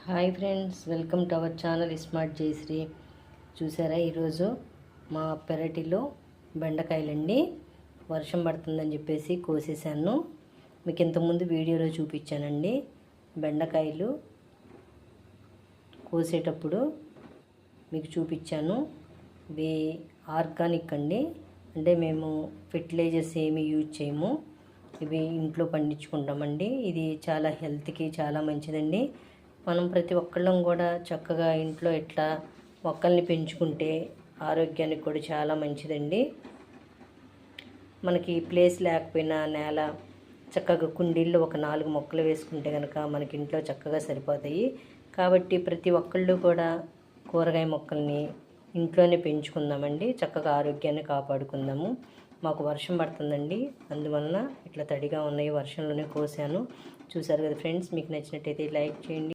Hi friends, welcome to our channel smart Jayashree. చూసారా, ఈరోజు మా పెరటిలో బెండకాయలండి. వర్షం పడుతుందని చెప్పేసి కోసేసాను. మీకు ఇంతకుముందు వీడియోలో చూపించానండి. బెండకాయలు కోసేటప్పుడు మీకు చూపించాను. ఇవి ఆర్గానిక్ అండి, అంటే మేము ఫెర్టిలైజర్స్ ఏమీ యూజ్ చేయము. ఇవి ఇంట్లో పండించుకుంటామండి. ఇది చాలా హెల్త్కి చాలా మంచిదండి. మనం ప్రతి ఒక్కళ్ళం కూడా చక్కగా ఇంట్లో ఇట్లా మొక్కల్ని పెంచుకుంటే ఆరోగ్యానికి కూడా చాలా మంచిదండి. మనకి ప్లేస్ లేకపోయినా నేల చక్కగా కుండీల్లో ఒక 4 మొక్కలు వేసుకుంటే కనుక మనకి ఇంట్లో చక్కగా సరిపోతాయి. కాబట్టి ప్రతి ఒక్కళ్ళు కూడా కూరగాయ మొక్కల్ని ఇంట్లోనే పెంచుకుందామండి. చక్కగా ఆరోగ్యాన్ని కాపాడుకుందాము. మాకు వర్షం పడుతుందండి, అందువలన ఇట్లా తడిగా ఉన్నాయి. వర్షంలోనే కోసాను. చూసారు కదా ఫ్రెండ్స్, మీకు నచ్చినట్టయితే లైక్ చేయండి.